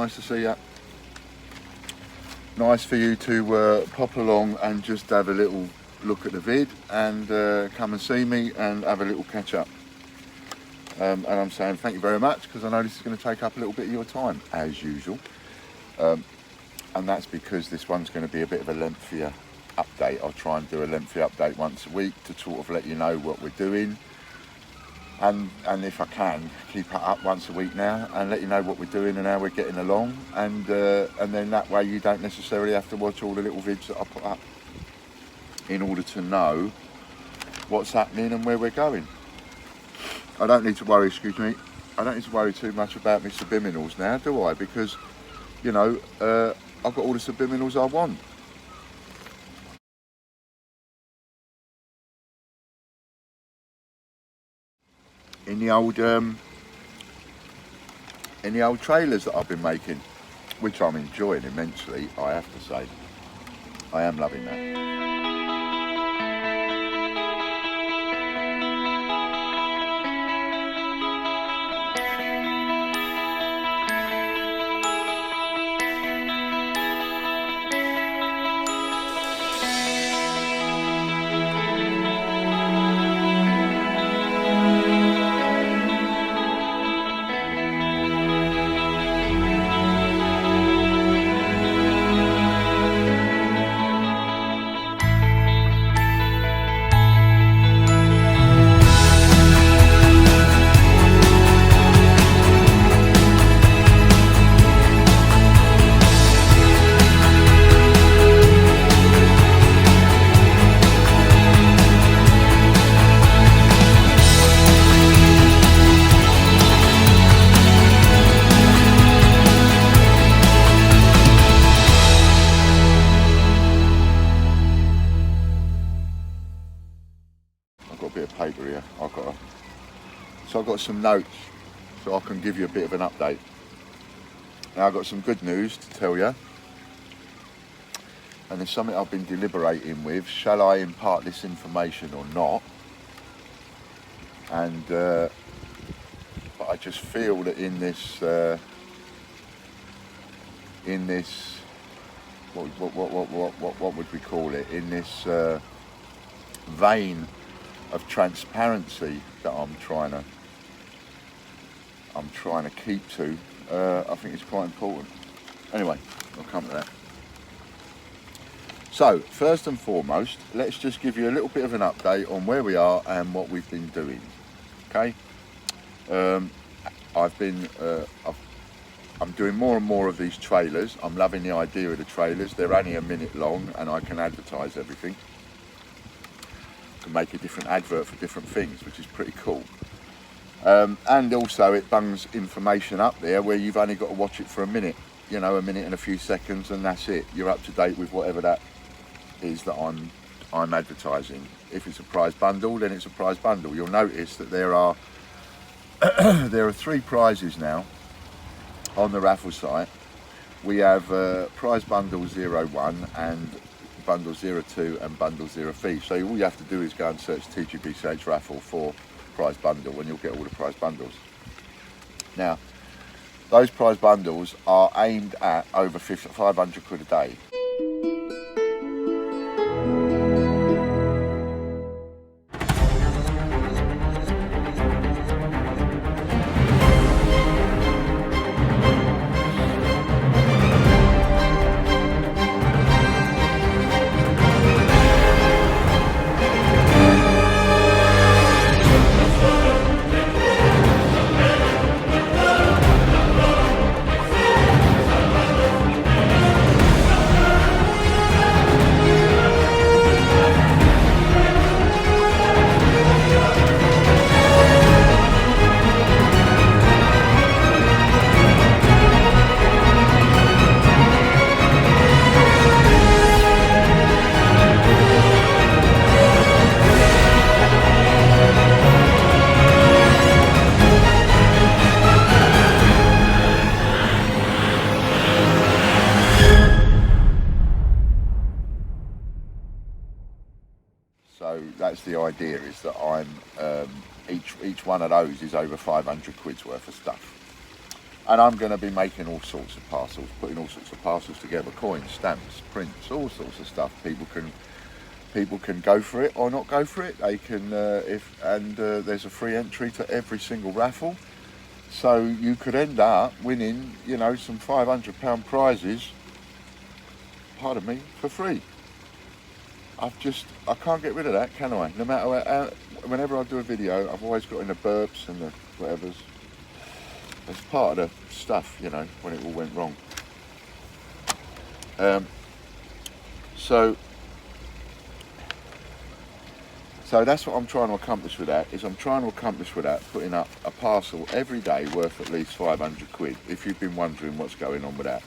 nice to see you. Nice for you to pop along and just have a little look at the vid and come and see me and have a little catch up. And I'm saying thank you very much, because I know this is going to take up a little bit of your time as usual. And that's because this one's going to be a bit of a lengthier update. I'll try and do a lengthy update once a week to sort of let you know what we're doing. And if I can, keep it up once a week now and let you know what we're doing and how we're getting along. And then that way you don't necessarily have to watch all the little vids that I put up in order to know what's happening and where we're going. I don't need to worry, excuse me, I don't need to worry too much about my subliminals now, do I? Because, you know, I've got all the subliminals I want. In the old trailers that I've been making, which I'm enjoying immensely, I have to say. I am loving that. Paper here. So I've got some notes so I can give you a bit of an update. Now I've got some good news to tell you, and there's something I've been deliberating with. Shall I impart this information or not? And but I just feel that in this what would we call it? In this vein of transparency that I'm trying to keep to, I think it's quite important. Anyway, I'll come to that. So first and foremost, let's just give you a little bit of an update on where we are and what we've been doing. Okay, I'm doing more and more of these trailers. I'm loving the idea of the trailers. They're only a minute long and I can advertise everything. To make a different advert for different things, which is pretty cool. And also it bungs information up there where you've only got to watch it for a minute, you know, a minute and a few seconds, and that's it. You're up to date with whatever that is that I'm advertising. If it's a prize bundle, then it's a prize bundle. You'll notice that there are there are 3 prizes now on the raffle site. We have prize bundle 01 and bundle 02 and bundle 03. So all you have to do is go and search TGBCH raffle for prize bundle and you'll get all the prize bundles. Now, those prize bundles are aimed at over 500 quid a day. So that's the idea, is that I'm each one of those is over 500 quid's worth of stuff. And I'm going to be making all sorts of parcels, putting all sorts of parcels together, coins, stamps, prints, all sorts of stuff. People can go for it or not go for it. They can, there's a free entry to every single raffle. So you could end up winning, you know, some £500 prizes, pardon me, for free. I can't get rid of that, can I? No matter whenever I do a video, I've always got in the burps and the whatevers. It's part of the stuff, you know, when it all went wrong. So that's what I'm trying to accomplish with that, putting up a parcel every day worth at least 500 quid, if you've been wondering what's going on with that.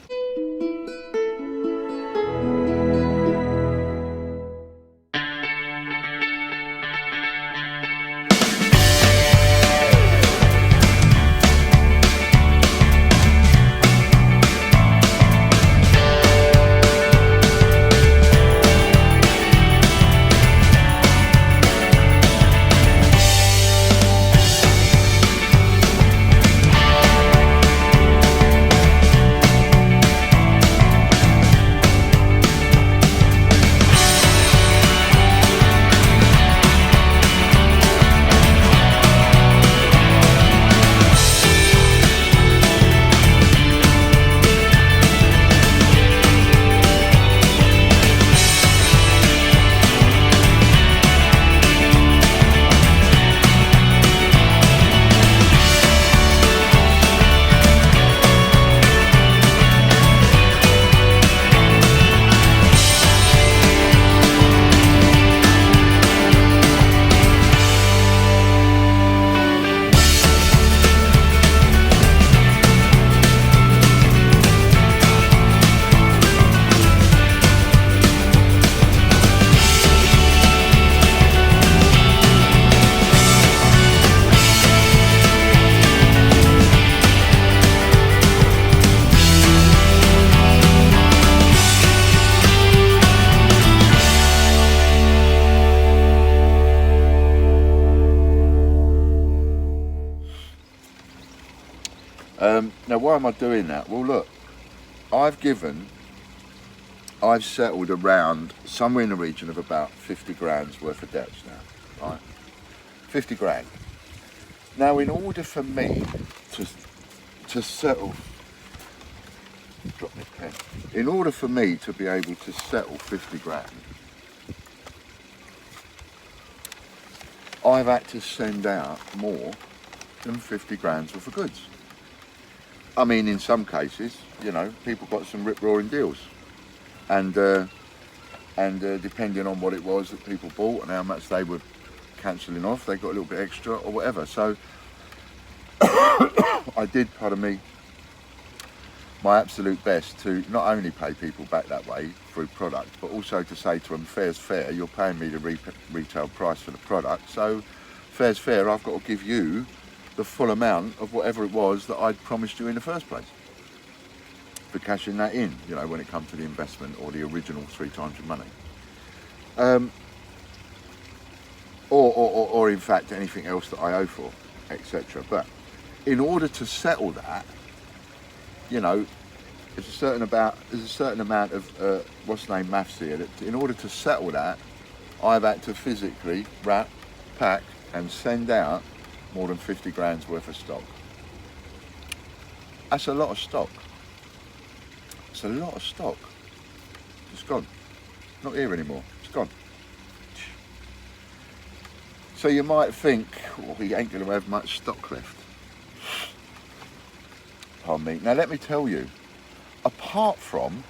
Now, why am I doing that? Well, look, I've settled around somewhere in the region of about 50 grand's worth of debts now, right? 50 grand. Now, in order for me to settle, drop my pen. In order for me to be able to settle 50 grand, I've had to send out more than 50 grand's worth of goods. I mean, in some cases, you know, people got some rip-roaring deals, and depending on what it was that people bought and how much they were cancelling off, they got a little bit extra or whatever. So I did, pardon me, my absolute best to not only pay people back that way through product, but also to say to them, fair's fair, you're paying me the retail price for the product, so fair's fair, I've got to give you the full amount of whatever it was that I'd promised you in the first place for cashing that in, you know, when it comes to the investment or the original 3 times your money. Or in fact anything else that I owe for, etc. But in order to settle that, you know, there's a certain amount of maths here. That in order to settle that, I've had to physically wrap, pack, and send out more than 50 grand's worth of stock. That's a lot of stock. It's a lot of stock. It's gone. Not here anymore. It's gone. So you might think, well, we ain't going to have much stock left. Pardon me. Now let me tell you, apart from,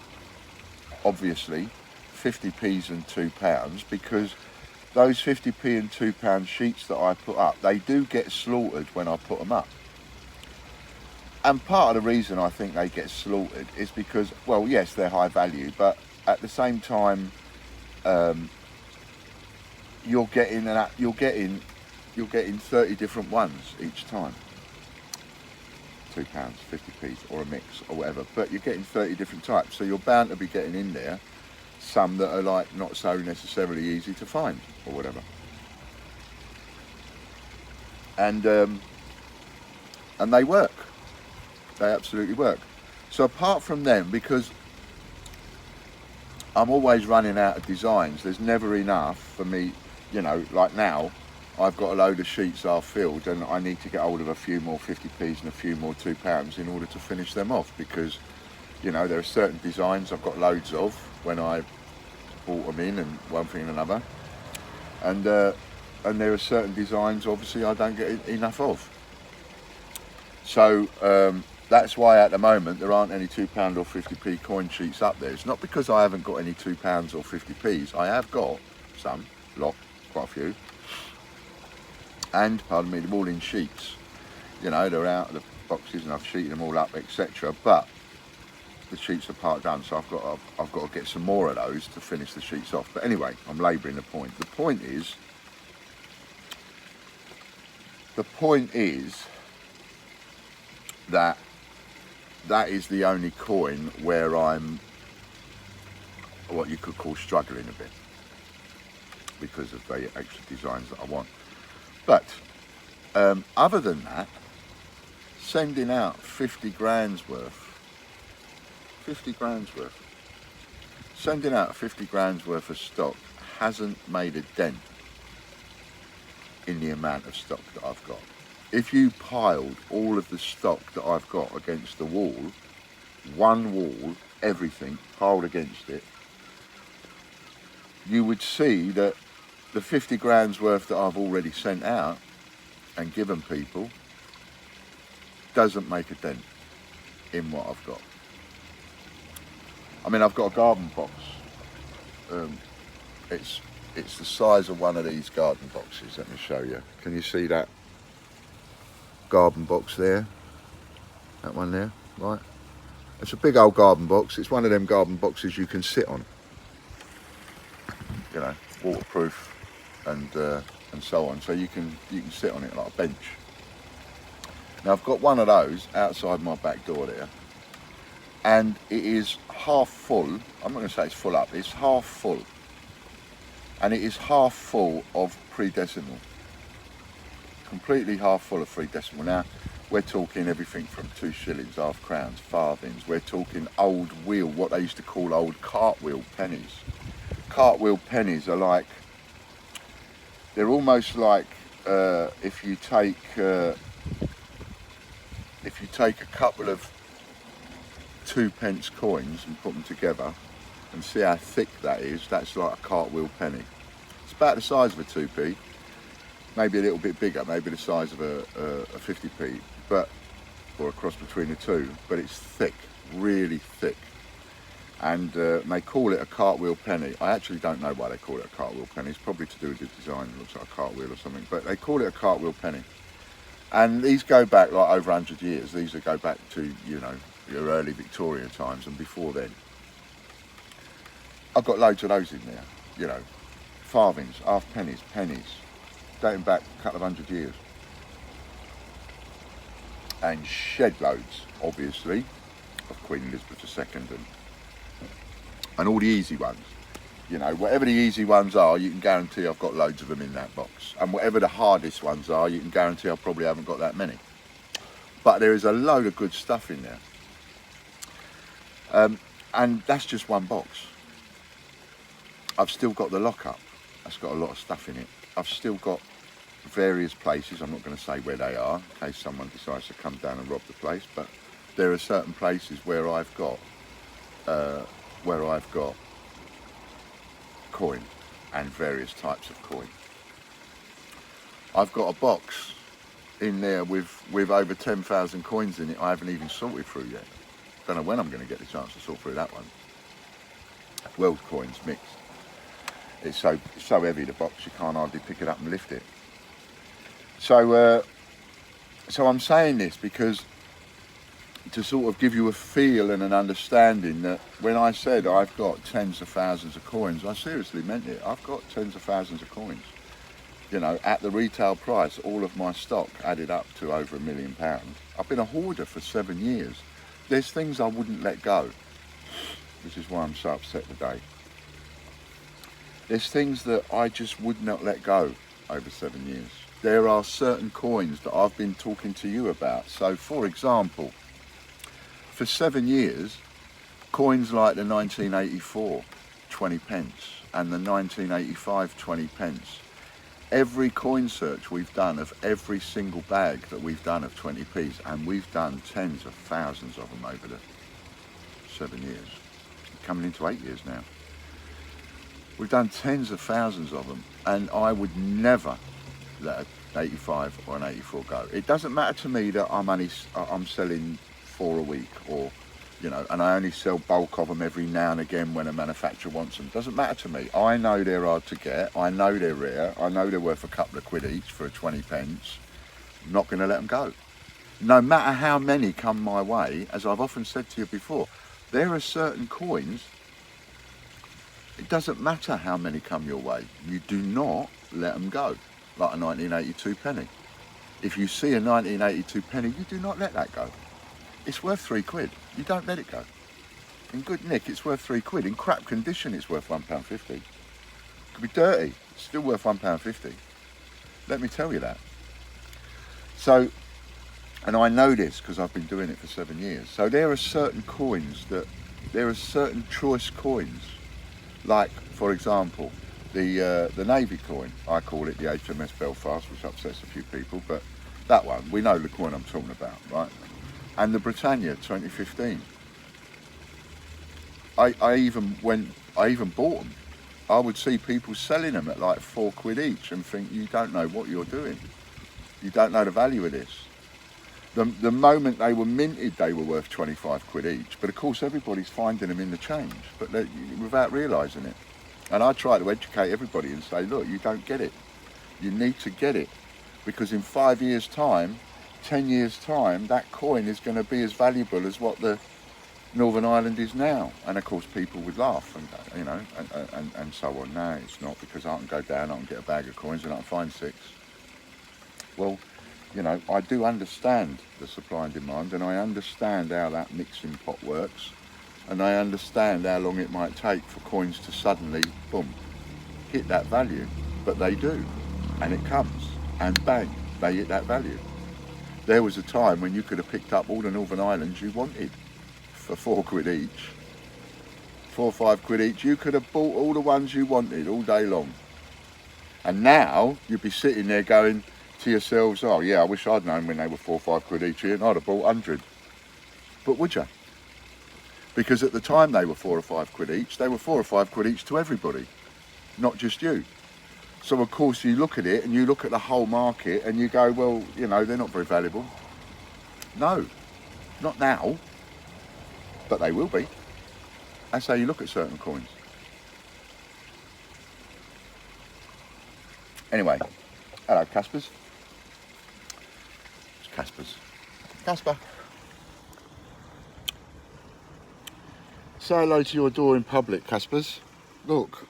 obviously, 50p's and £2, because those 50p and £2 sheets that I put up, they do get slaughtered when I put them up. And part of the reason I think they get slaughtered is because, well, yes, they're high value, but at the same time, you're getting 30 different ones each time. £2, 50p's, or a mix, or whatever. But you're getting 30 different types, so you're bound to be getting in there some that are like not so necessarily easy to find, or whatever. And they work. They absolutely work. So apart from them, because I'm always running out of designs, there's never enough for me, you know, like now, I've got a load of sheets half filled and I need to get hold of a few more 50p's and a few more £2 in order to finish them off, because, you know, there are certain designs I've got loads of when I bought them in, and one thing and another. And there are certain designs, obviously, I don't get enough of. So that's why at the moment there aren't any £2 or 50p coin sheets up there. It's not because I haven't got any £2 or 50p's. I have got some, quite a few. And, pardon me, they're all in sheets. You know, they're out of the boxes and I've sheeted them all up, etc. But the sheets are part done, so I've got to get some more of those to finish the sheets off. But anyway, I'm labouring the point. The point is that is the only coin where I'm what you could call struggling a bit because of the extra designs that I want. But other than that, sending out 50 grand's worth, sending out 50 grand's worth of stock hasn't made a dent in the amount of stock that I've got. If you piled all of the stock that I've got against the wall, one wall, everything piled against it, you would see that the 50 grand's worth that I've already sent out and given people doesn't make a dent in what I've got. I mean, I've got a garden box. It's the size of one of these garden boxes. Let me show you. Can you see that garden box there? That one there, right? It's a big old garden box. It's one of them garden boxes you can sit on. You know, waterproof and so on. So you can sit on it like a bench. Now I've got one of those outside my back door there, and it is half full. I'm not going to say it's full up. It's half full, and it is half full of pre-decimal. Completely half full of pre-decimal. Now we're talking everything from 2 shillings, half crowns, farthings. We're talking old wheel, what they used to call old cartwheel pennies. Cartwheel pennies are like, they're almost like if you take a couple of 2p coins and put them together and see how thick that is, that's like a cartwheel penny. It's about the size of a 2p, maybe a little bit bigger, maybe the size of a 50p, but or a cross between the two, but it's thick, really thick. And they call it a cartwheel penny. I actually don't know why they call it a cartwheel penny. It's probably to do with the design. It looks like a cartwheel or something, but they call it a cartwheel penny. And these go back like over 100 years. These go back to, you know, your early Victorian times and before then. I've got loads of those in there, you know, farthings, half pennies, pennies, dating back a couple of 100 years. And shed loads, obviously, of Queen Elizabeth II and all the easy ones. You know, whatever the easy ones are, you can guarantee I've got loads of them in that box. And whatever the hardest ones are, you can guarantee I probably haven't got that many. But there is a load of good stuff in there. And that's just one box. I've still got the lockup. That's got a lot of stuff in it. I've still got various places. I'm not going to say where they are in case someone decides to come down and rob the place. But there are certain places where I've got coin and various types of coin. I've got a box in there with over 10,000 coins in it I haven't even sorted through yet. Don't know when I'm going to get the chance to sort through that one. World coins mixed. It's so heavy, the box, you can't hardly pick it up and lift it. So I'm saying this because to sort of give you a feel and an understanding that when I said I've got tens of thousands of coins, I seriously meant it. I've got tens of thousands of coins. You know, at the retail price, all of my stock added up to over £1 million. I've been a hoarder for 7 years. There's things I wouldn't let go, which is why I'm so upset today. There's things that I just would not let go over 7 years. There are certain coins that I've been talking to you about. So, for example, for 7 years, coins like the 1984 20 pence and the 1985 20 pence, every coin search we've done of every single bag that we've done of 20p's, and we've done tens of thousands of them over the 7 years, coming into 8 years now. We've done tens of thousands of them, and I would never let an 85 or an 84 go. It doesn't matter to me that I'm selling 4 a week, or you know, and I only sell bulk of them every now and again when a manufacturer wants them. Doesn't matter to me. I know they're hard to get. I know they're rare. I know they're worth a couple of quid each for a 20 pence. I'm not going to let them go. No matter how many come my way, as I've often said to you before, there are certain coins, it doesn't matter how many come your way. You do not let them go, like a 1982 penny. If you see a 1982 penny, you do not let that go. It's worth 3 quid. You don't let it go. In good nick, it's worth 3 quid. In crap condition, it's worth £1.50. It could be dirty, it's still worth £1.50. Let me tell you that. So, and I know this because I've been doing it for 7 years. So there are certain coins there are certain choice coins. Like, for example, the Navy coin. I call it the HMS Belfast, which upsets a few people, but that one, we know the coin I'm talking about, right? And the Britannia 2015. I even bought them. I would see people selling them at like 4 quid each and think, you don't know what you're doing. You don't know the value of this. The moment they were minted, they were worth 25 quid each. But of course, everybody's finding them in the change, but without realising it. And I try to educate everybody and say, look, you don't get it. You need to get it, because in 5 years' time, 10 years' time, that coin is going to be as valuable as what the Northern Ireland is now. And of course, people would laugh, and you know, and so on. No, it's not, because I can go down, I can get a bag of coins, and I can find 6. Well, you know, I do understand the supply and demand, and I understand how that mixing pot works, and I understand how long it might take for coins to suddenly, boom, hit that value. But they do, and it comes, and bang, they hit that value. There was a time when you could have picked up all the Northern Islands you wanted for 4 quid each. 4 or 5 quid each, you could have bought all the ones you wanted all day long. And now, you'd be sitting there going to yourselves, oh yeah, I wish I'd known when they were 4 or 5 quid each here, and I'd have bought 100. But would you? Because at the time they were 4 or 5 quid each, they were 4 or 5 quid each to everybody, not just you. So of course you look at it and you look at the whole market and you go, well, you know, they're not very valuable. No, not now, but they will be. That's how you look at certain coins. Anyway, hello Caspers. It's Caspers. Casper. Say hello to your door in public, Caspers. Look.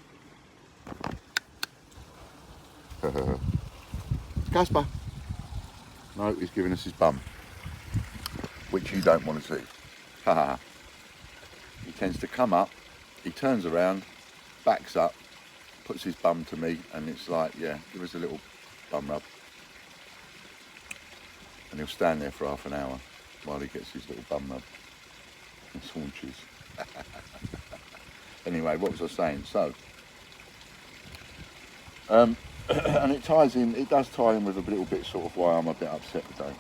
Casper. No, he's giving us his bum, which you don't want to see. He tends to come up, he turns around, backs up, puts his bum to me, and it's like, yeah, give us a little bum rub. And he'll stand there for half an hour while he gets his little bum rub and haunches. Anyway, what was I saying? So, and it does tie in with a little bit sort of why I'm a bit upset today.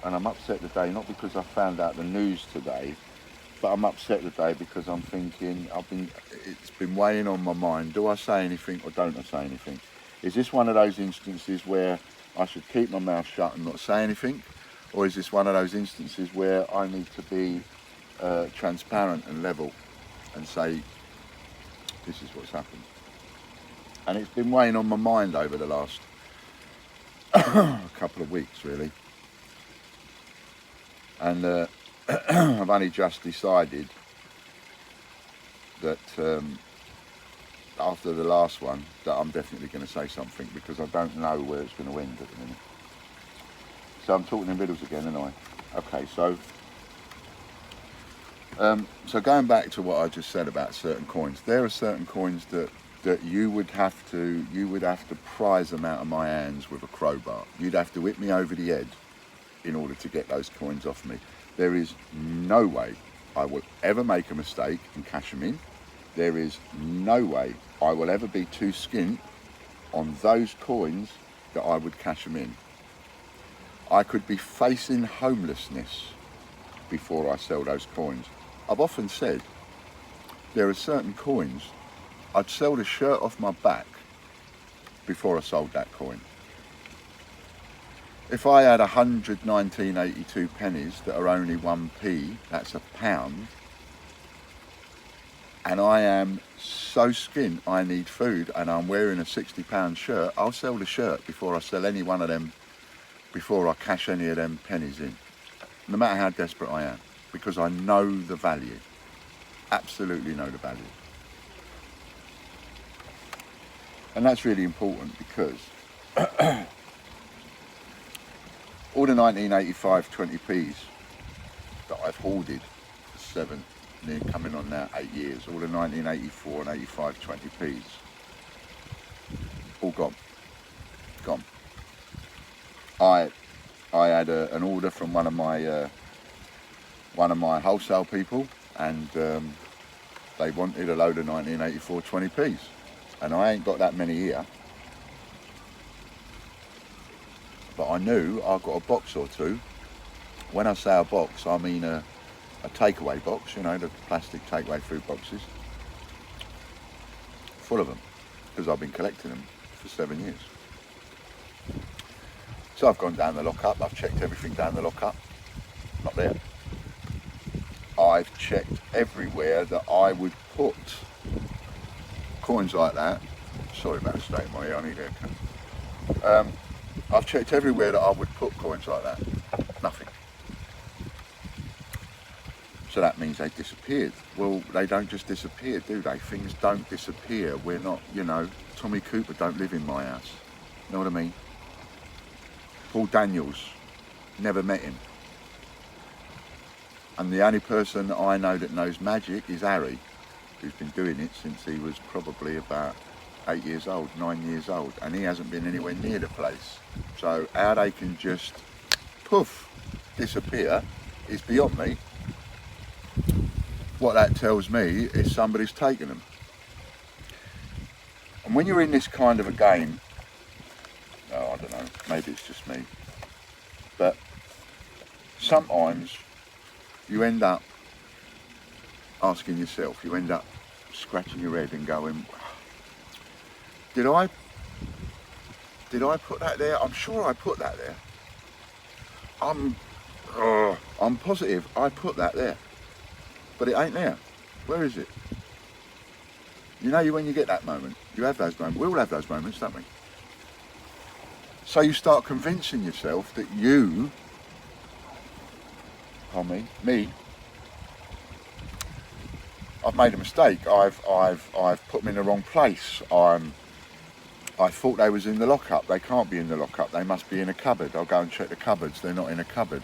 And I'm upset today not because I found out the news today, but I'm upset today because I'm thinking, it's been weighing on my mind. Do I say anything or don't I say anything? Is this one of those instances where I should keep my mouth shut and not say anything? Or is this one of those instances where I need to be transparent and level and say, this is what's happened? And it's been weighing on my mind over the last couple of weeks, really. And I've only just decided that after the last one, that I'm definitely going to say something, because I don't know where it's going to end at the minute. So I'm talking in riddles again, aren't I? Okay, so going back to what I just said about certain coins, there are certain coins that you would have to prise them out of my hands with a crowbar. You'd have to whip me over the head in order to get those coins off me. There is no way I will ever make a mistake and cash them in. There is no way I will ever be too skint on those coins that I would cash them in. I could be facing homelessness before I sell those coins. I've often said there are certain coins I'd sell the shirt off my back before I sold that coin. If I had 100 1982 pennies that are only 1p, that's a pound, and I am so skint I need food and I'm wearing a £60 shirt, I'll sell the shirt before I sell any one of them, before I cash any of them pennies in, no matter how desperate I am, because I know the value, absolutely know the value. And that's really important because all the 1985 20p's that I've hoarded for coming on now 8 years, all the 1984 and 85 20p's, all gone. I had an order from one of my wholesale people, and they wanted a load of 1984 20p's, and I ain't got that many here. But I knew I got a box or two. When I say a box, I mean a takeaway box, you know, the plastic takeaway food boxes, full of them, because I've been collecting them for 7 years. So I've gone down the lockup, I've checked everything down the lockup, not there. I've checked everywhere that I would put coins like that. Sorry about the state of my ear, I need a haircut. I've checked everywhere that I would put coins like that. Nothing. So that means they disappeared. Well, they don't just disappear, do they? Things don't disappear. We're not, you know, Tommy Cooper don't live in my house. You know what I mean? Paul Daniels, never met him. And the only person that I know that knows magic is Harry, who's been doing it since he was probably about 8 years old, 9 years old, and he hasn't been anywhere near the place. So how they can just poof, disappear is beyond me. What that tells me is somebody's taken them. And when you're in this kind of a game, oh, I don't know, maybe it's just me, but sometimes you end up asking yourself, you end up scratching your head and going, did I put that there? I'm sure I put that there. I'm positive I put that there, but it ain't there. Where is it? You know, when you get that moment, you have those moments. We all have those moments, don't we? So you start convincing yourself that you, me, I've made a mistake. I've put them in the wrong place. I thought they was in the lockup. They can't be in the lockup. They must be in a cupboard. I'll go and check the cupboards. They're not in a cupboard.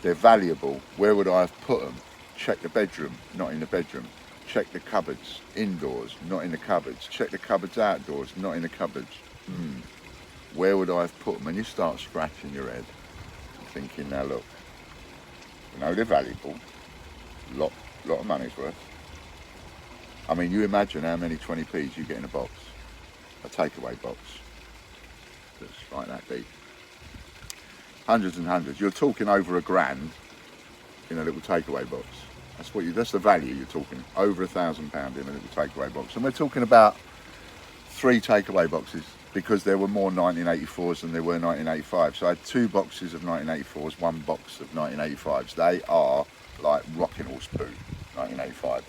They're valuable. Where would I have put them? Check the bedroom. Not in the bedroom. Check the cupboards indoors. Not in the cupboards. Check the cupboards outdoors. Not in the cupboards. Where would I have put them? And you start scratching your head, thinking, now look, you know they're valuable. Lot of money's worth. I mean, you imagine how many 20p's you get in a box. A takeaway box that's like that deep. Hundreds and hundreds. You're talking over £1,000 in a little takeaway box. That's the value you're talking. Over £1,000 in a little takeaway box. And we're talking about 3 takeaway boxes, because there were more 1984s than there were 1985s. So I had 2 boxes of 1984s, 1 box of 1985s. They are like rocking horse poo, 1985s.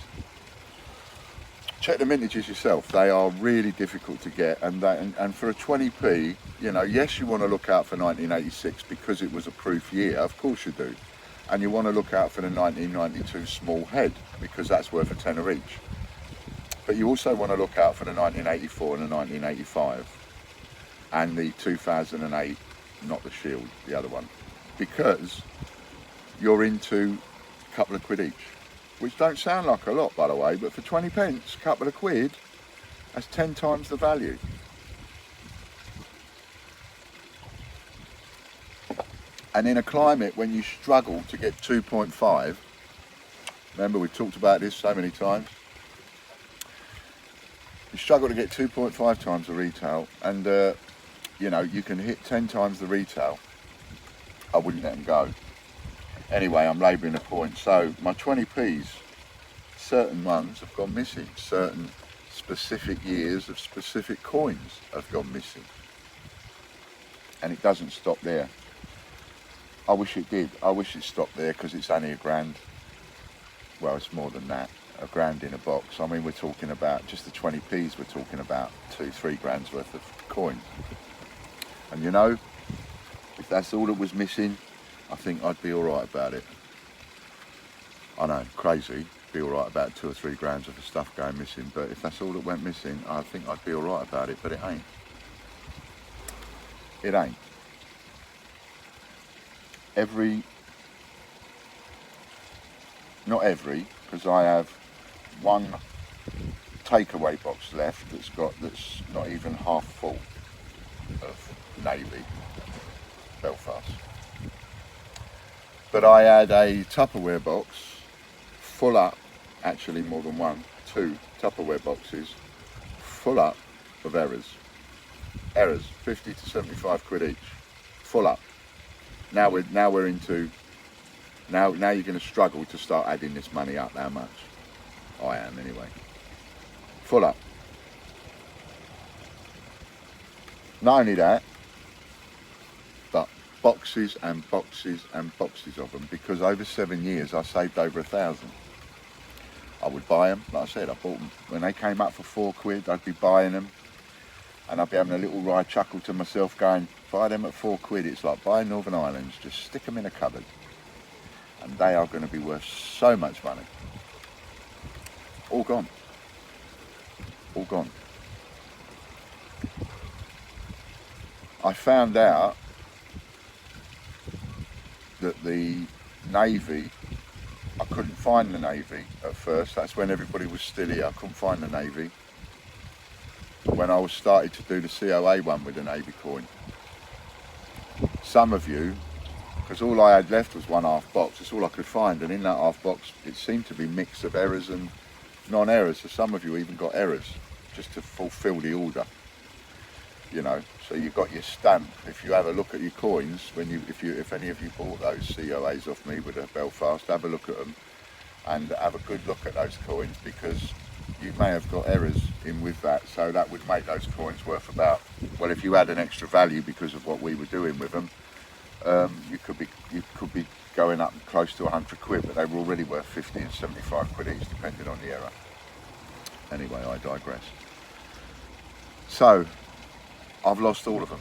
Check the mintages yourself. They are really difficult to get, and for a 20p, you know, yes, you want to look out for 1986 because it was a proof year, of course you do, and you want to look out for the 1992 small head because that's worth a tenner each. But you also want to look out for the 1984 and the 1985 and the 2008, not the Shield, the other one, because you're into a couple of quid each. Which don't sound like a lot, by the way, but for 20p, a couple of quid, that's 10 times the value. And in a climate when you struggle to get 2.5, remember we've talked about this so many times, you struggle to get 2.5 times the retail, and you know, you can hit 10 times the retail, I wouldn't let them go. Anyway, I'm labouring a point. So my 20p's, certain ones have gone missing. Certain specific years of specific coins have gone missing. And it doesn't stop there. I wish it did. I wish it stopped there, because it's only £1,000. Well, it's more than that. £1,000 in a box. I mean, we're talking about just the 20p's. We're talking about 2-3 grand's worth of coins. And you know, if that's all that was missing, I think I'd be all right about it. I know, crazy. Be all right about 2 or 3 grams of the stuff going missing. But if that's all that went missing, I think I'd be all right about it. But it ain't. It ain't. Not every, because I have one takeaway box left that's not even half full of Navy Belfast. But I had a Tupperware box full up, actually more than one, 2 Tupperware boxes full up of errors, 50 to 75 quid each, full up. Now we're into, now you're going to struggle to start adding this money up. How much? I am anyway. Full up. Not only that, but boxes and boxes and boxes of them, because over 7 years I saved over 1,000. I would buy them, like I said, I bought them. When they came up for 4 quid, I'd be buying them, and I'd be having a little wry chuckle to myself going, buy them at 4 quid, it's like buying Northern Islands, just stick them in a cupboard. And they are going to be worth so much money. All gone. All gone. I found out that the Navy, I couldn't find the Navy at first. That's when everybody was still here. I couldn't find the Navy. When I was started to do the COA one with the Navy coin. Some of you, because all I had left was 1/2 box, that's all I could find, and in that half box it seemed to be a mix of errors and non-errors, so some of you even got errors just to fulfill the order, you know. So you got your stamp. If you have a look at your coins, if any of you bought those COAs off me with a Belfast, have a look at them and have a good look at those coins, because you may have got errors in with that, so that would make those coins worth about, well, if you had an extra value because of what we were doing with them, you could be going up close to 100 quid, but they were already worth 50 and 75 quid each, depending on the error. Anyway, I digress. So I've lost all of them,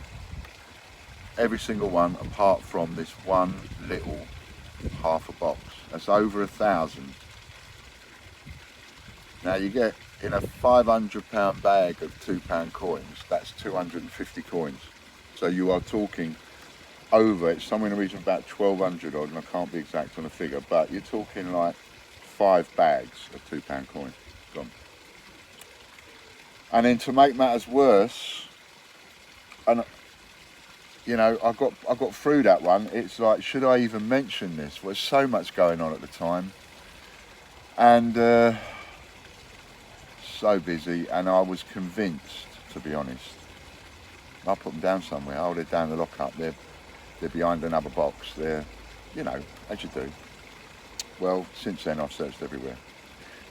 every single one, apart from this one little half a box. That's over 1,000. Now you get in a £500 bag of £2 coins, that's 250 coins. So you are talking over, it's somewhere in the region of about 1,200 odd, and I can't be exact on the figure, but you're talking like 5 bags of £2 coin gone. And then to make matters worse, and you know, I got through that one. It's like, should I even mention this? Well, there's so much going on at the time, and so busy, and I was convinced, to be honest, I'll put them down somewhere. Oh, they're down the lockup. They're behind another box. They're, you know, as you do. Well, since then I've searched everywhere,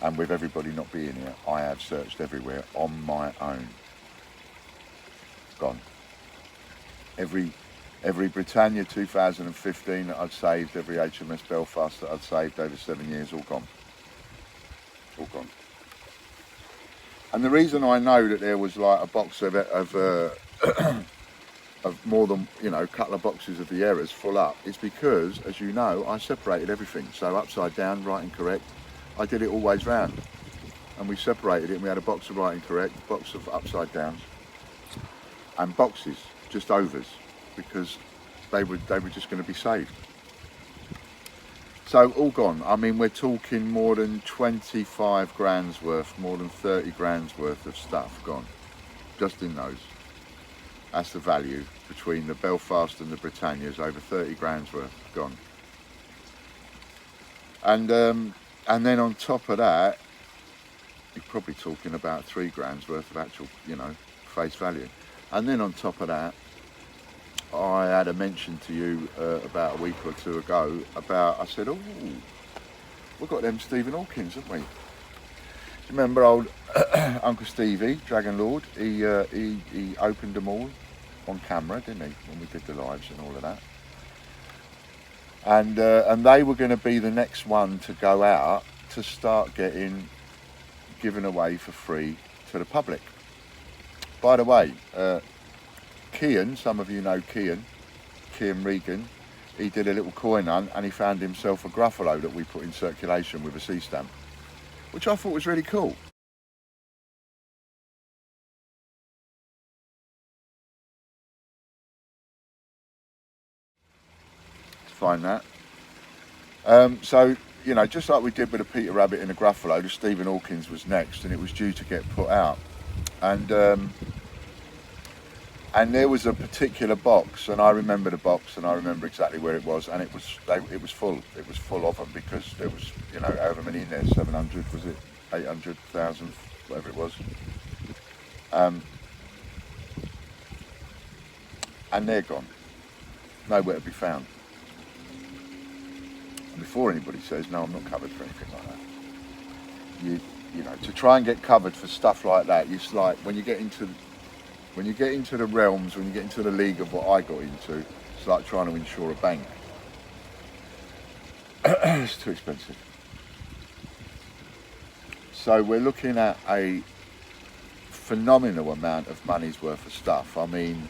and with everybody not being here, I have searched everywhere on my own. Gone. Every Britannia 2015 that I'd saved, every HMS Belfast that I'd saved over 7 years, all gone. All gone. And the reason I know that there was like a box of more than, you know, a couple of boxes of the errors full up is because, as you know, I separated everything. So upside down, right and correct, I did it always round. And we separated it, and we had a box of right and correct, a box of upside downs, and boxes, just overs, because they were just going to be saved. So all gone. I mean, we're talking more than 25 grand's worth, more than 30 grand's worth of stuff gone, just in those. That's the value between the Belfast and the Britannias, over 30 grand's worth gone. And then on top of that, you're probably talking about 3 grand's worth of actual, face value. And then on top of that, I had a mention to you about a week or two ago about, I said, oh, we've got them Stephen Hawkins, haven't we? Remember old Uncle Stevie, Dragon Lord? He opened them all on camera, didn't he, when we did the lives and all of that. And they were going to be the next one to go out to start getting given away for free to the public. By the way, Kian, some of you know Kian Regan, he did a little coin hunt and he found himself a Gruffalo that we put in circulation with a C stamp, which I thought was really cool. Find that. So, just like we did with the Peter Rabbit and the Gruffalo, the Stephen Hawkins was next, and it was due to get put out. And there was a particular box, and I remember the box, and I remember exactly where it was, and it was full. It was full of them because there was, however many in there, 700, was it? 800,000, whatever it was. And they're gone. Nowhere to be found. Before anybody says, no, I'm not covered for anything like that. To try and get covered for stuff like that, it's like when you get into the realms, when you get into the league of what I got into, it's like trying to insure a bank. It's too expensive. So we're looking at a phenomenal amount of money's worth of stuff. I mean,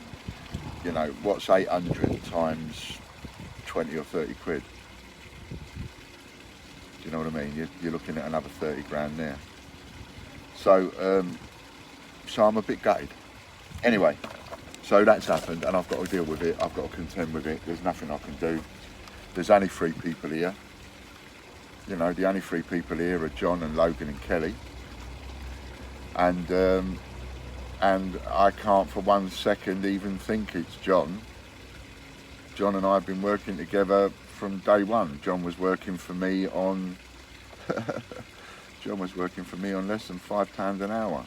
what's 800 times 20 or 30 quid? You know what I mean? You're looking at another 30 grand there. So I'm a bit gutted. Anyway, so that's happened and I've got to deal with it. I've got to contend with it. There's nothing I can do. There's only 3 people here. The only 3 people here are John and Logan and Kelly. And I can't for 1 second even think it's John. John and I have been working together from day one. John was working for me on less than £5 an hour.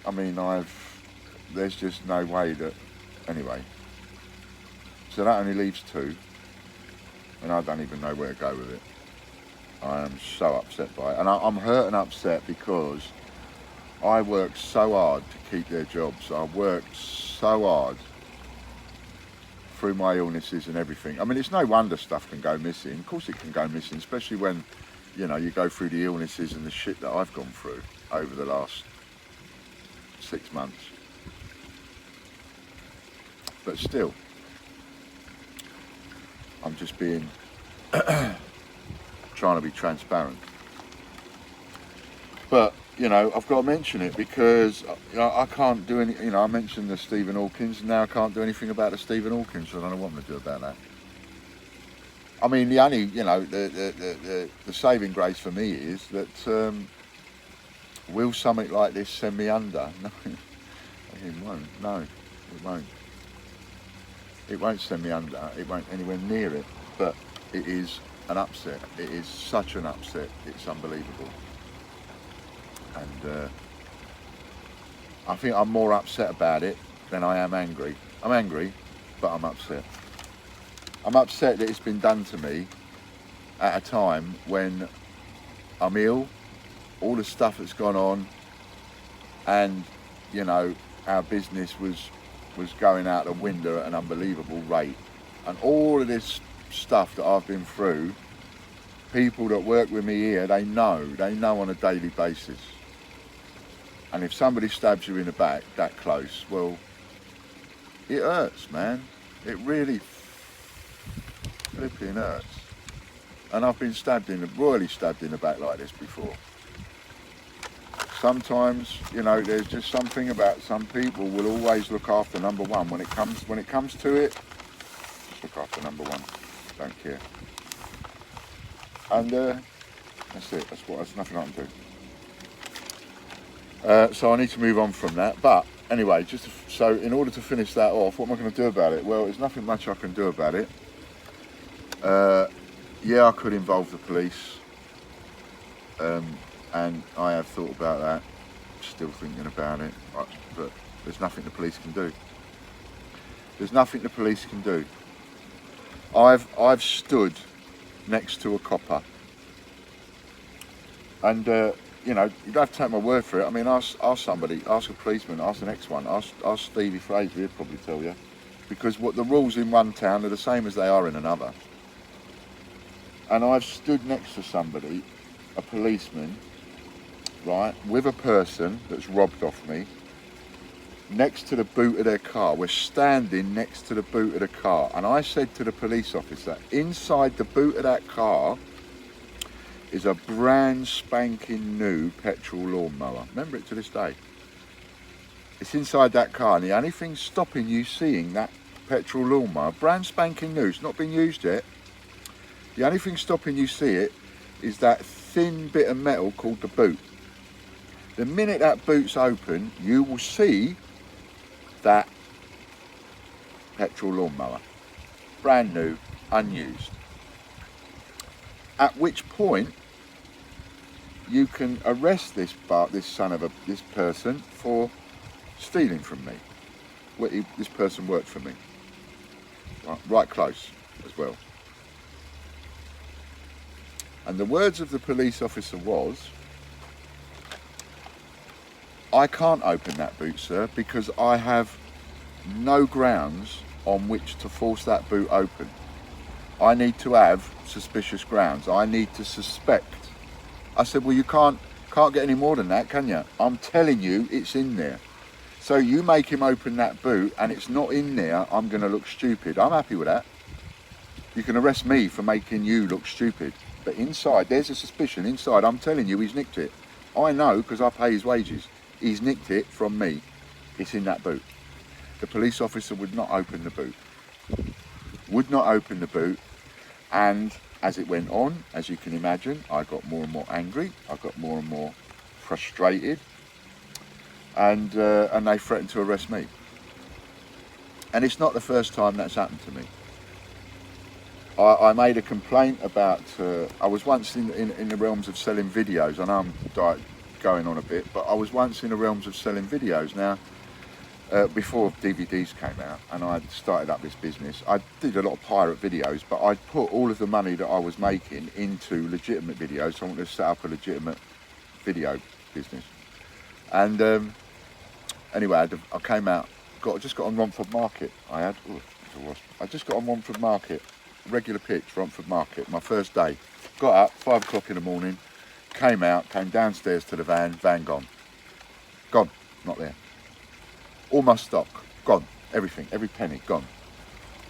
I mean, there's just no way that, anyway. So that only leaves 2, and I don't even know where to go with it. I am so upset by it, and I'm hurt and upset because I worked so hard to keep their jobs. I worked so hard through my illnesses and everything. I mean, it's no wonder stuff can go missing. Of course it can go missing, especially when, you go through the illnesses and the shit that I've gone through over the last 6 months. But still, I'm just being, trying to be transparent. But, I've got to mention it because I can't do any, I mentioned the Stephen Hawkins and now I can't do anything about the Stephen Hawkins, so I don't know what I'm going to do about that. I mean, the only, the saving grace for me is that, will something like this send me under? No, it won't. No, it won't. It won't send me under. It won't anywhere near it. But it is an upset. It is such an upset. It's unbelievable. And I think I'm more upset about it than I am angry. I'm angry, but I'm upset. I'm upset that it's been done to me at a time when I'm ill, all the stuff that's gone on, and our business was going out the window at an unbelievable rate, and all of this stuff that I've been through, people that work with me here, they know on a daily basis. And if somebody stabs you in the back that close, well, it hurts, man. It really flipping hurts. And I've been royally stabbed in the back like this before. Sometimes, there's just something about some people will always look after number one. When it comes to it, just look after number one. Don't care. And that's it. That's nothing I can do. So I need to move on from that. But anyway, so in order to finish that off, what am I going to do about it? Well, there's nothing much I can do about it. Yeah, I could involve the police, and I have thought about that, still thinking about it, but there's nothing the police can do. There's nothing the police can do. I've stood next to a copper, and you know, you don't have to take my word for it. I mean, ask somebody, ask a policeman, ask the next one, ask Stevie Fraser, he'll probably tell you, because what the rules in one town are the same as they are in another. And I've stood next to somebody, a policeman, right, with a person that's robbed off me, next to the boot of their car. We're standing next to the boot of the car, and I said to the police officer, inside the boot of that car is a brand spanking new petrol lawnmower. Remember it to this day. It's inside that car, and the only thing stopping you seeing that petrol lawnmower, brand spanking new, it's not been used yet, the only thing stopping you see it is that thin bit of metal called the boot. The minute that boot's open, you will see that petrol lawnmower, brand new, unused. At which point you can arrest this person for stealing from me. This person worked for me, right close as well. And the words of the police officer was, I can't open that boot, sir, because I have no grounds on which to force that boot open. I need to have suspicious grounds. I need to suspect. I said, well, you can't get any more than that, can you? I'm telling you, it's in there. So you make him open that boot and it's not in there, I'm going to look stupid. I'm happy with that. You can arrest me for making you look stupid. But inside, there's a suspicion. Inside, I'm telling you, he's nicked it. I know because I pay his wages. He's nicked it from me. It's in that boot. The police officer would not open the boot. Would not open the boot. And as it went on, as you can imagine, I got more and more angry. I got more and more frustrated. And they threatened to arrest me. And it's not the first time that's happened to me. I made a complaint about, I was once in the realms of selling videos. I know I'm going on a bit, but I was once in the realms of selling videos. Now, before DVDs came out and I started up this business, I did a lot of pirate videos, but I'd put all of the money that I was making into legitimate videos. So I wanted to set up a legitimate video business. And anyway, I came out, just got on Romford Market. I just got on Romford Market. Regular pitch, Romford Market, my first day. Got up, 5 o'clock in the morning, came downstairs to the van gone. Gone, not there. All my stock, gone. Everything, every penny, gone.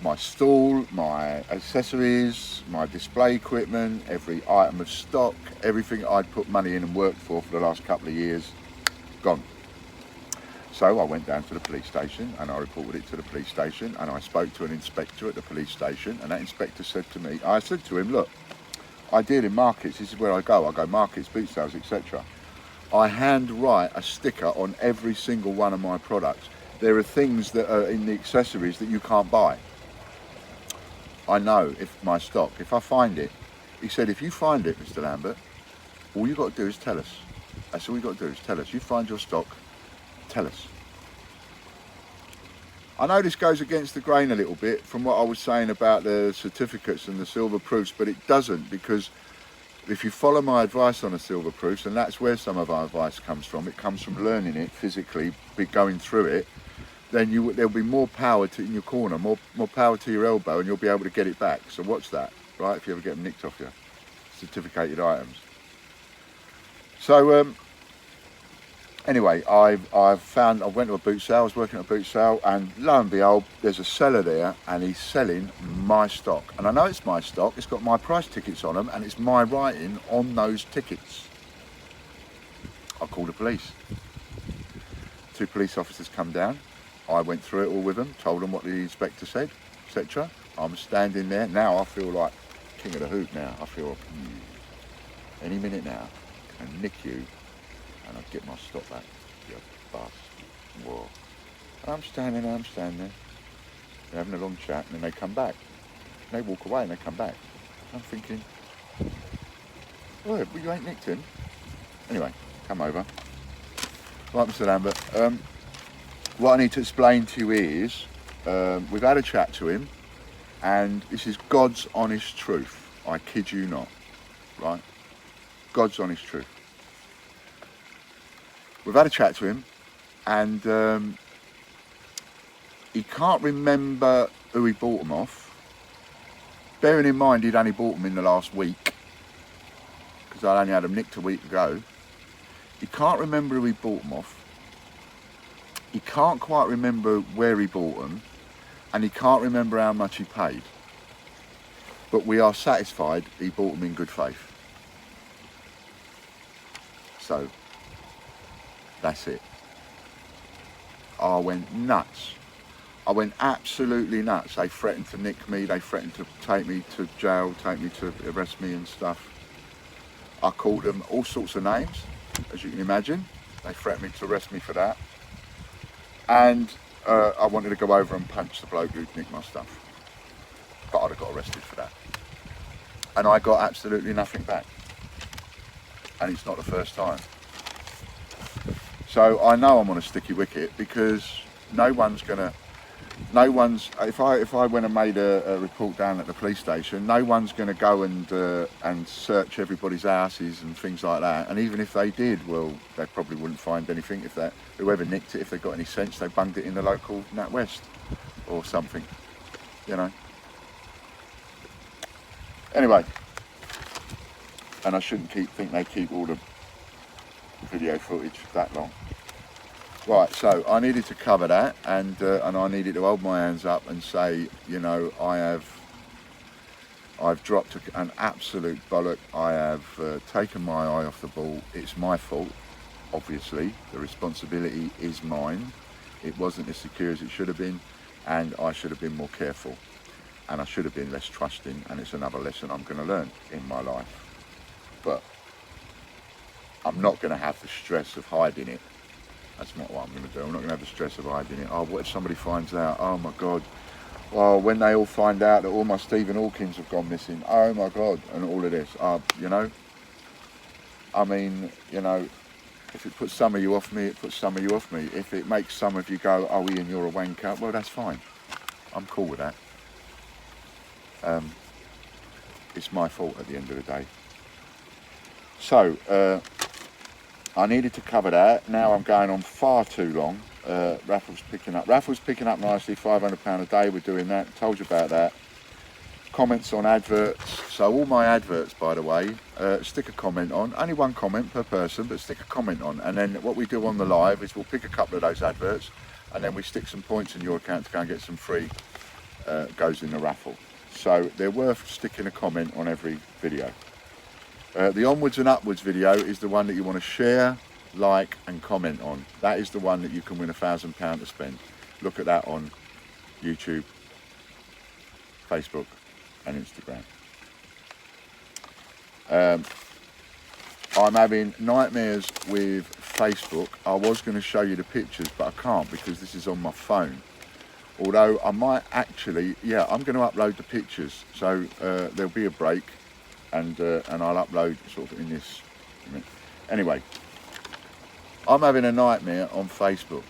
My stall, my accessories, my display equipment, every item of stock, everything I'd put money in and worked for the last couple of years, gone. So I went down to the police station and I reported it to the police station, and I spoke to an inspector at the police station, and that inspector said to me, I said to him, look, I deal in markets, this is where I go markets, boot sales, etc. I hand write a sticker on every single one of my products. There are things that are in the accessories that you can't buy. I know if my stock, if I find it, he said, if you find it, Mr. Lambert, all you got to do is tell us. That's all you got to do is tell us. You find your stock, tell us. I know this goes against the grain a little bit from what I was saying about the certificates and the silver proofs, but it doesn't, because if you follow my advice on the silver proofs, and that's where some of our advice comes from, it comes from learning it physically, going through it, then there'll be more power in your corner, more power to your elbow, and you'll be able to get it back. So watch that, right, if you ever get them nicked off you, certificated items. So anyway, I went to a boot sale, I was working at a boot sale, and lo and behold, there's a seller there and he's selling my stock. And I know it's my stock, it's got my price tickets on them, and it's my writing on those tickets. I called the police. 2 police officers come down. I went through it all with them, told them what the inspector said, etc. I'm standing there. Now I feel like king of the hoop now. I feel, any minute now, I can nick you and I'll get my stock back, you bastard. Whoa. I'm standing there, they're having a long chat, and then they come back. They walk away and they come back. I'm thinking, well, you ain't nicked him. Anyway, come over. Right, Mr. Lambert, what I need to explain to you is, we've had a chat to him, and this is God's honest truth. I kid you not, right? God's honest truth. We've had a chat to him, and he can't remember who he bought them off. Bearing in mind he'd only bought them in the last week, because I only had them nicked a week ago. He can't remember who he bought them off. He can't quite remember where he bought them, and he can't remember how much he paid. But we are satisfied he bought them in good faith. So, that's it. I went nuts. I went absolutely nuts. They threatened to nick me, they threatened to take me to jail, take me to arrest me and stuff. I called them all sorts of names, as you can imagine. They threatened me to arrest me for that. And I wanted to go over and punch the bloke who'd nicked my stuff. But I'd have got arrested for that. And I got absolutely nothing back. And it's not the first time. So I know I'm on a sticky wicket, because if I went and made a report down at the police station, no one's going to go and search everybody's houses and things like that. And even if they did, well, they probably wouldn't find anything. If whoever nicked it, if they got any sense, they bunged it in the local NatWest or something, you know. Anyway, and I shouldn't think they keep all the video footage that long. Right, so I needed to cover that, and I needed to hold my hands up and say, you know, I've dropped an absolute bollock. I have taken my eye off the ball. It's my fault, obviously. The responsibility is mine. It wasn't as secure as it should have been, and I should have been more careful, and I should have been less trusting, and it's another lesson I'm going to learn in my life. But I'm not going to have the stress of hiding it. That's not what I'm going to do. I'm not going to have the stress of hiding it. Oh, what if somebody finds out? Oh my God. Well, when they all find out that all my Stephen Hawkins have gone missing, oh my God, and all of this, you know. I mean, you know, if it puts some of you off me, it puts some of you off me. If it makes some of you go, oh Ian, you're a wanker, well, that's fine. I'm cool with that. It's my fault at the end of the day. So, I needed to cover that. Now I'm going on far too long. Raffle's picking up nicely, £500 a day. We're doing that. Told you about that. Comments on adverts. So all my adverts, by the way, stick a comment on. Only one comment per person, but stick a comment on. And then what we do on the live is we'll pick a couple of those adverts, and then we stick some points in your account to go and get some free goes in the raffle. So they're worth sticking a comment on every video. The onwards and upwards video is the one that you want to share, like and comment on. That is the one that you can win £1,000 to spend. Look at that on YouTube, Facebook and Instagram. I'm having nightmares with Facebook. I was going to show you the pictures, but I can't because this is on my phone. Although I might actually, yeah, I'm going to upload the pictures. So there'll be a break. And I'll upload sort of in this. Anyway, I'm having a nightmare on Facebook.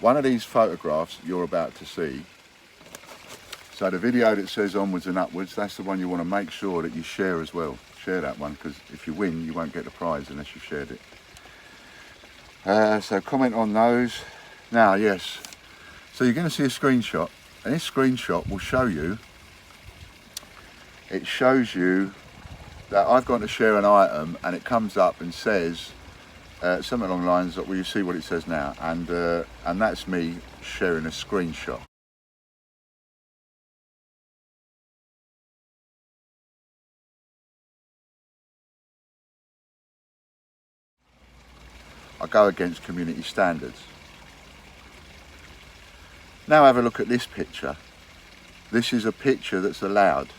One of these photographs you're about to see, so the video that says onwards and upwards, that's the one you want to make sure that you share as well. Share that one, because if you win, you won't get the prize unless you shared it. So comment on those. Now, yes, so you're going to see a screenshot, and this screenshot will show you, it shows you that I've gone to share an item, and it comes up and says something along the lines of, well, you see what it says now, and that's me sharing a screenshot. I go against community standards. Now have a look at this picture. This is a picture that's allowed.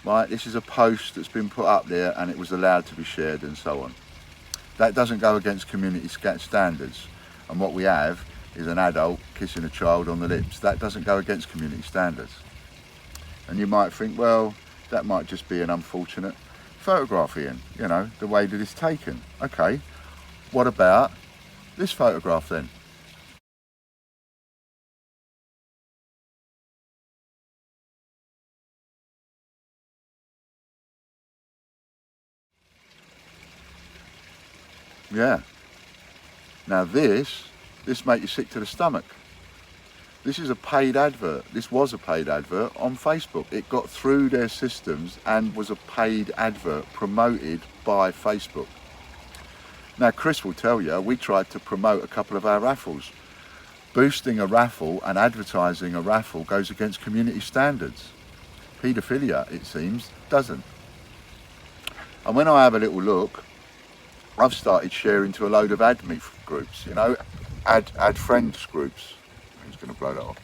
right? This is a post that's been put up there and it was allowed to be shared and so on. That doesn't go against community standards. And what we have is an adult kissing a child on the lips. That doesn't go against community standards. And you might think, well, that might just be an unfortunate photograph, Ian, you know, the way that it's taken. Okay, what about this photograph then? Yeah. Now this makes you sick to the stomach. This is a paid advert. This was a paid advert on Facebook. It got through their systems and was a paid advert promoted by Facebook. Now Chris will tell you, we tried to promote a couple of our raffles. Boosting a raffle and advertising a raffle goes against community standards. Paedophilia, it seems, doesn't. And when I have a little look, I've started sharing to a load of AdMe groups, you know, add friends groups. Who's going to blow that off?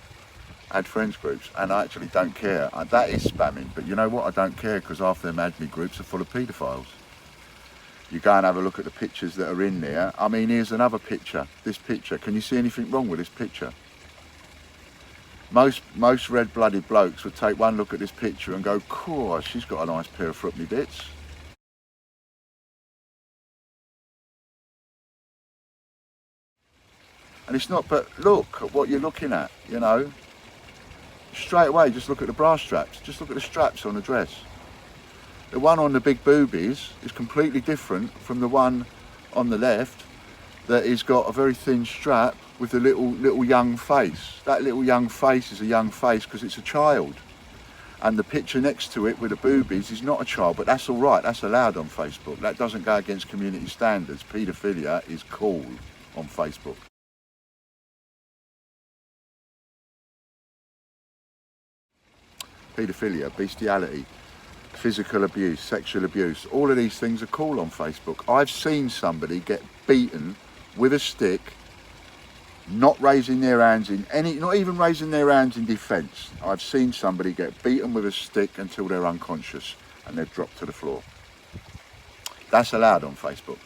Add friends groups, and I actually don't care. That is spamming, but you know what? I don't care because half them AdMe groups are full of paedophiles. You go and have a look at the pictures that are in there. I mean, here's another picture. This picture. Can you see anything wrong with this picture? Most red-blooded blokes would take one look at this picture and go, "Cool, she's got a nice pair of footly bits." And it's not, but look at what you're looking at, you know. Straight away, just look at the bra straps. Just look at the straps on the dress. The one on the big boobies is completely different from the one on the left that has got a very thin strap with a little young face. That little young face is a young face because it's a child. And the picture next to it with the boobies is not a child, but that's all right. That's allowed on Facebook. That doesn't go against community standards. Paedophilia is cool on Facebook. Paedophilia, bestiality, physical abuse, sexual abuse, all of these things are cool on Facebook. I've seen somebody get beaten with a stick, not raising their hands not even raising their hands in defence. I've seen somebody get beaten with a stick until they're unconscious and they've dropped to the floor. That's allowed on Facebook.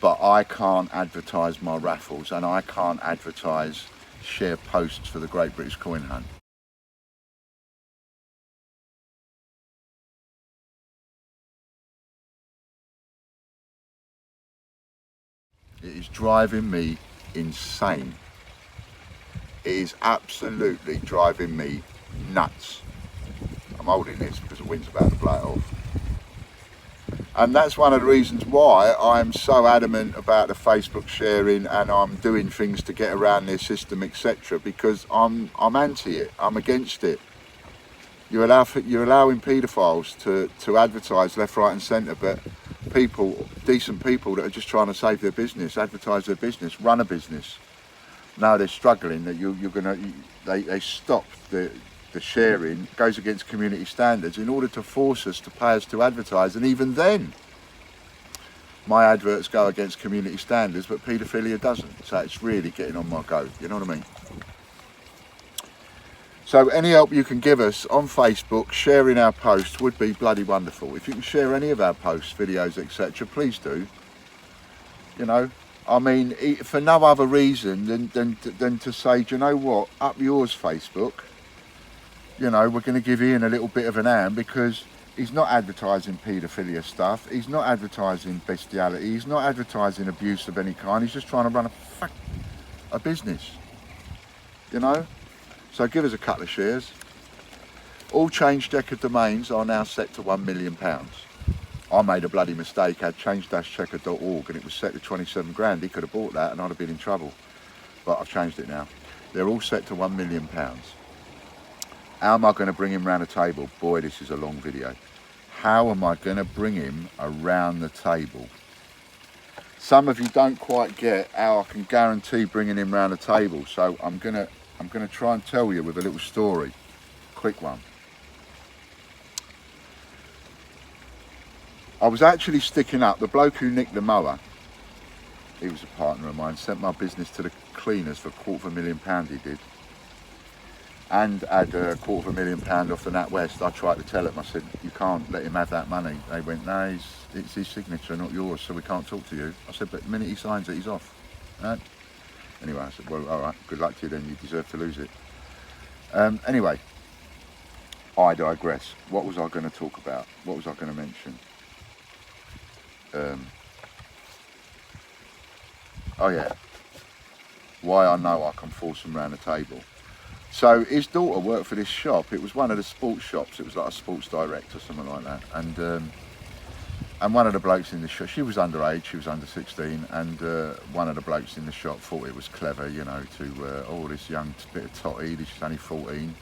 But I can't advertise my raffles and I can't share posts for the Great British Coin Hunt. It is driving me insane. It is absolutely driving me nuts. I'm holding this because the wind's about to blow it off. And that's one of the reasons why I'm so adamant about the Facebook sharing and I'm doing things to get around their system, etc. Because I'm anti it, I'm against it. You're allowing paedophiles to advertise left, right and centre, but decent people that are just trying to save their business, advertise their business, run a business. Now they're struggling, that they stop the sharing, goes against community standards in order to force us to pay us to advertise, and even then my adverts go against community standards, but paedophilia doesn't. So it's really getting on my goat, you know what I mean? So any help you can give us on Facebook, sharing our posts would be bloody wonderful. If you can share any of our posts, videos, etc., please do. You know, I mean, for no other reason than to say, do you know what, up yours, Facebook. You know, we're going to give Ian a little bit of an hand because he's not advertising paedophilia stuff. He's not advertising bestiality. He's not advertising abuse of any kind. He's just trying to run a business, you know? So give us a couple of shares. All Change Checker domains are now set to £1 million. I made a bloody mistake, had change-checker.org and it was set to 27 grand. He could have bought that and I'd have been in trouble. But I've changed it now. They're all set to £1 million. How am I going to bring him around the table? Boy, this is a long video. How am I going to bring him around the table? Some of you don't quite get how I can guarantee bringing him around the table. So I'm going to try and tell you with a little story, quick one. I was actually sticking up, the bloke who nicked the mower, he was a partner of mine, sent my business to the cleaners for £250,000 he did. and had £250,000 off the NatWest. I tried to tell them, I said, you can't let him have that money. They went, no, it's his signature, not yours, so we can't talk to you. I said, but the minute he signs it, he's off. Anyway, I said, well, all right, good luck to you then, you deserve to lose it. Anyway, I digress. What was I going to talk about? What was I going to mention? Oh yeah, why I know I can force him around the table. So his daughter worked for this shop. It was one of the sports shops. It was like a Sports Direct or something like that. And one of the blokes in the shop, she was underage, she was under 16, and one of the blokes in the shop thought it was clever, you know, to, this young bit of totty, she's only 14,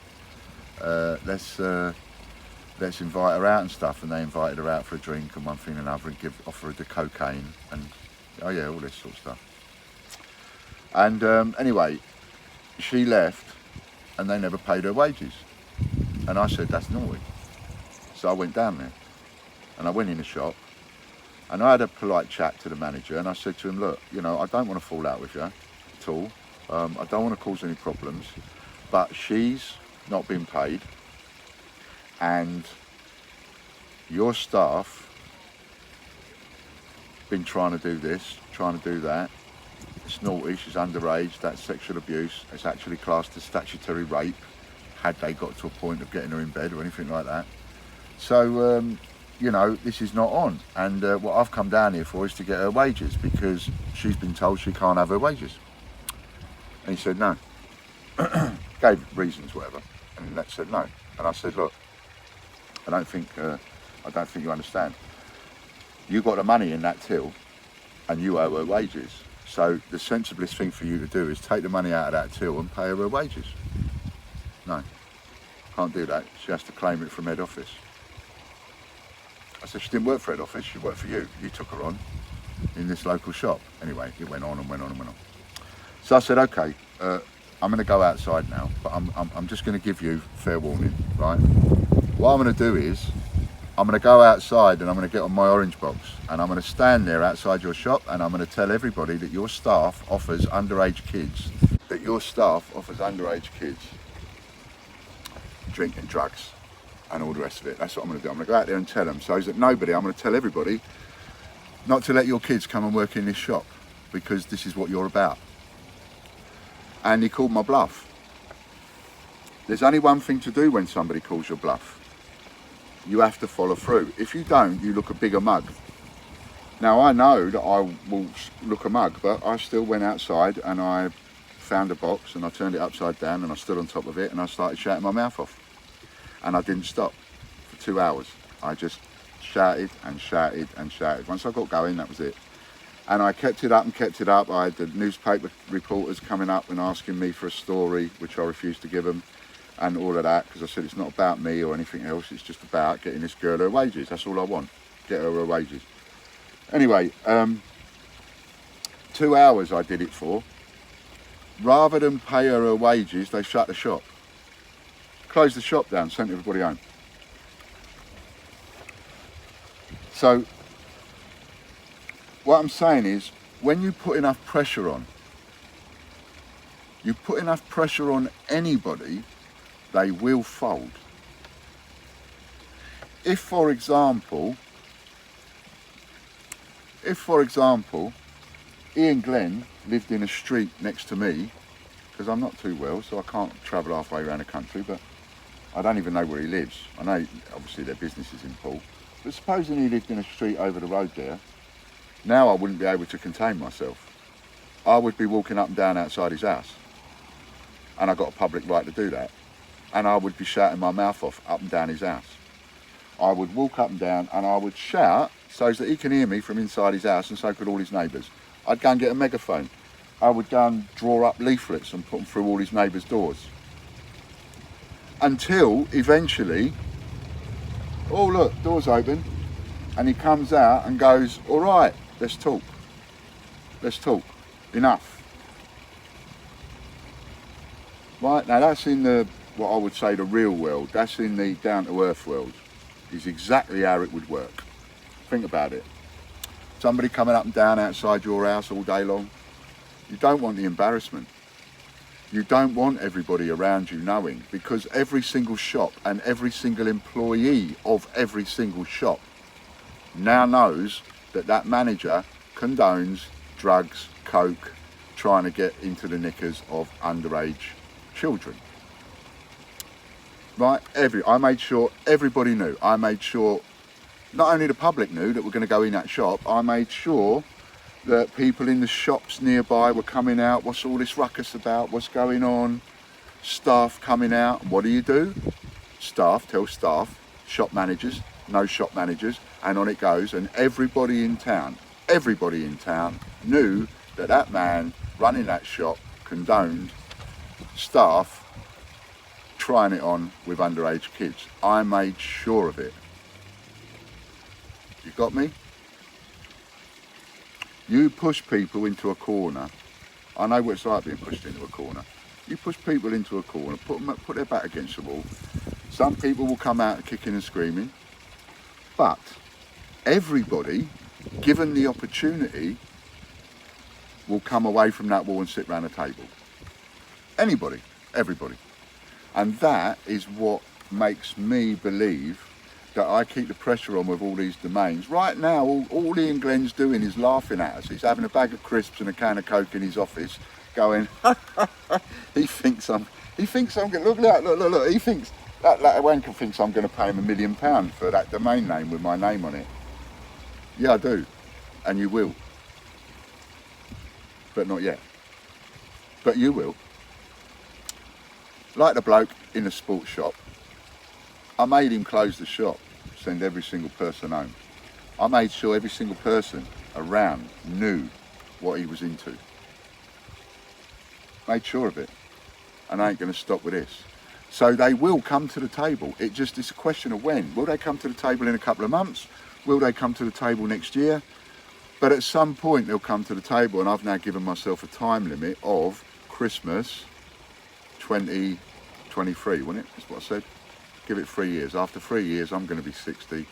let's invite her out and stuff. And they invited her out for a drink and one thing and another, and offer her the cocaine and, oh yeah, all this sort of stuff. And anyway, she left and they never paid her wages. And I said, that's naughty. So I went down there and I went in the shop and I had a polite chat to the manager and I said to him, look, you know, I don't want to fall out with you at all. I don't want to cause any problems, but she's not been paid and your staff been trying to do this, trying to do that. It's naughty, she's underage, that's sexual abuse. It's actually classed as statutory rape, had they got to a point of getting her in bed or anything like that. So, you know, this is not on. And what I've come down here for is to get her wages because she's been told she can't have her wages. And he said no. Gave reasons, whatever. And that said no. And I said, look, I don't think you understand. You got the money in that till and you owe her wages. So the sensiblest thing for you to do is take the money out of that till and pay her wages. No, can't do that. She has to claim it from head office. I said, she didn't work for head office, she worked for you. You took her on in this local shop. Anyway, it went on and went on and went on. So I said, okay, I'm going to go outside now, but I'm just going to give you fair warning, right? What I'm going to do is, I'm going to go outside and I'm going to get on my orange box and I'm going to stand there outside your shop and I'm going to tell everybody that your staff offers underage kids, drinking drugs and all the rest of it. That's what I'm going to do. I'm going to go out there and tell them. So that nobody, I'm going to tell everybody not to let your kids come and work in this shop because this is what you're about. And he called my bluff. There's only one thing to do when somebody calls your bluff. You have to follow through. If you don't, you look a bigger mug. Now I know that I will look a mug, but I still went outside and I found a box and I turned it upside down and I stood on top of it and I started shouting my mouth off. And I didn't stop for 2 hours. I just shouted and shouted and shouted. Once I got going, that was it. And I kept it up and kept it up. I had the newspaper reporters coming up and asking me for a story, which I refused to give them. And all of that, because I said it's not about me or anything else, it's just about getting this girl her wages. That's all I want, get her wages. Anyway, 2 hours I did it for. Rather than pay her wages, they shut the shop. Closed the shop down, sent everybody home. So, what I'm saying is, when you put enough pressure on, anybody, they will fold. If for example, Ian Glenn lived in a street next to me, because I'm not too well, so I can't travel halfway around the country, but I don't even know where he lives. I know obviously their business is in Poole, but supposing he lived in a street over the road there, now I wouldn't be able to contain myself. I would be walking up and down outside his house, and I got a public right to do that. And I would be shouting my mouth off up and down his house. I would walk up and down and I would shout so that he can hear me from inside his house and so could all his neighbours. I'd go and get a megaphone. I would go and draw up leaflets and put them through all his neighbours' doors. Until eventually, oh look, door's open, and he comes out and goes, all right, let's talk. Enough. Right, now that's in the, what I would say the real world, that's in the down-to-earth world, is exactly how it would work. Think about it. Somebody coming up and down outside your house all day long, you don't want the embarrassment. You don't want everybody around you knowing, because every single shop and every single employee of every single shop now knows that that manager condones drugs, coke, trying to get into the knickers of underage children. Right? I made sure everybody knew. I made sure not only the public knew that we're going to go in that shop, I made sure that people in the shops nearby were coming out. What's all this ruckus about? What's going on? Staff coming out. What do? Staff tell staff, shop managers, no shop managers, and on it goes. And everybody in town knew that that man running that shop condoned staff trying it on with underage kids. I made sure of it. You got me? You push people into a corner. I know what it's like being pushed into a corner. You push people into a corner, put their back against the wall. Some people will come out kicking and screaming, but everybody, given the opportunity, will come away from that wall and sit round a table. Anybody, everybody. And that is what makes me believe that I keep the pressure on with all these domains. Right now, all Ian Glenn's doing is laughing at us. He's having a bag of crisps and a can of Coke in his office, going, he thinks I'm going, look, he thinks, that wanker thinks I'm going to pay him £1 million for that domain name with my name on it. Yeah, I do, and you will. But not yet. But you will. Like the bloke in the sports shop, I made him close the shop, send every single person home. I made sure every single person around knew what he was into. Made sure of it. And I ain't going to stop with this. So they will come to the table. It's a question of when. Will they come to the table in a couple of months? Will they come to the table next year? But at some point they'll come to the table, and I've now given myself a time limit of Christmas 2023, wasn't it? That's what I said. Give it 3 years. After 3 years, I'm going to be 60.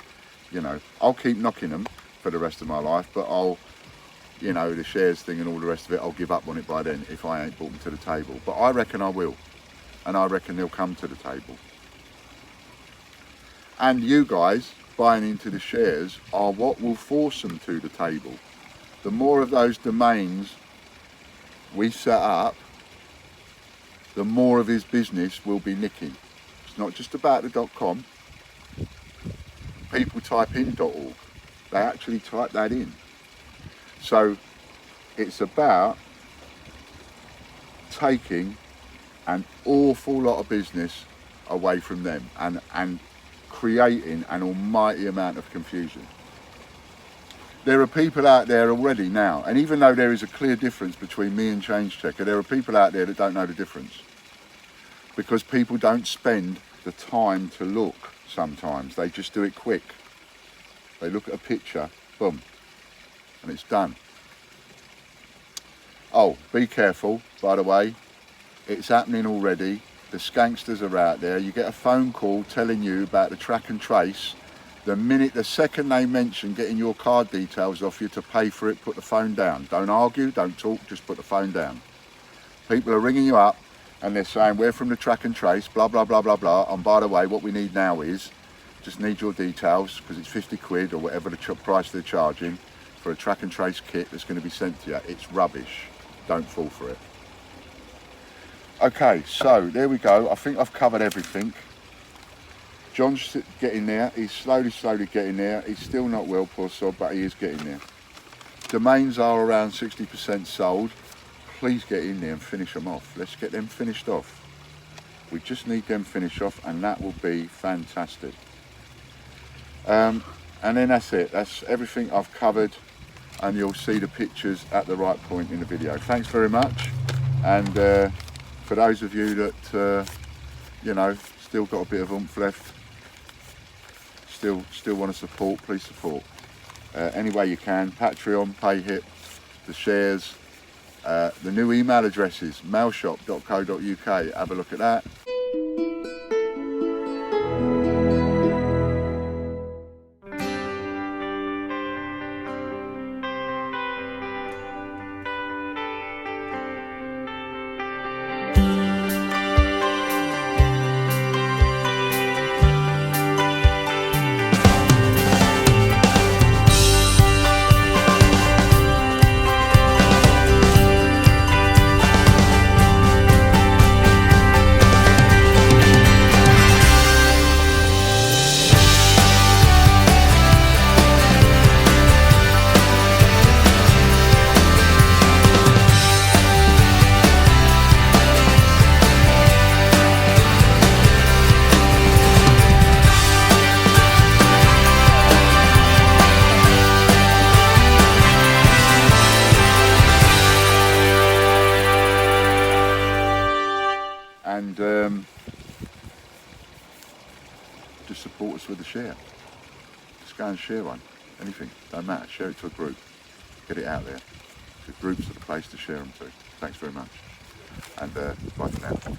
You know, I'll keep knocking them for the rest of my life, but I'll, you know, the shares thing and all the rest of it, I'll give up on it by then if I ain't brought them to the table. But I reckon I will. And I reckon they'll come to the table. And you guys buying into the shares are what will force them to the table. The more of those domains we set up, the more of his business will be nicking. It's not just about the .com. People type in .org. They actually type that in. So it's about taking an awful lot of business away from them and creating an almighty amount of confusion. There are people out there already now, and even though there is a clear difference between me and Change Checker, there are people out there that don't know the difference, because people don't spend the time to look sometimes. They just do it quick. They look at a picture, boom, and it's done. Oh, be careful, by the way. It's happening already. The skanksters are out there. You get a phone call telling you about the track and trace. The second they mention getting your card details off you to pay for it, put the phone down. Don't argue, don't talk, just put the phone down. People are ringing you up and they're saying, we're from the track and trace, blah, blah, blah, blah, blah. And by the way, what we need now is, just need your details, because it's 50 quid or whatever the price they're charging for a track and trace kit that's going to be sent to you. It's rubbish. Don't fall for it. Okay, so there we go. I think I've covered everything. John's getting there. He's slowly getting there. He's still not well, poor sod, but he is getting there. Domains are around 60% sold. Please get in there and finish them off. Let's get them finished off. We just need them finished off, and that will be fantastic. And then that's it. That's everything I've covered, and you'll see the pictures at the right point in the video. Thanks very much. And for those of you that, you know, still got a bit of oomph left, still want to support, please support. Any way you can. Patreon, PayHip, the shares, the new email addresses, mailshop.co.uk. Have a look at that. just support us with a share. Just go and share one. Anything, don't matter. Share it to a group. Get it out there. So groups are the place to share them to. Thanks very much. And bye for now.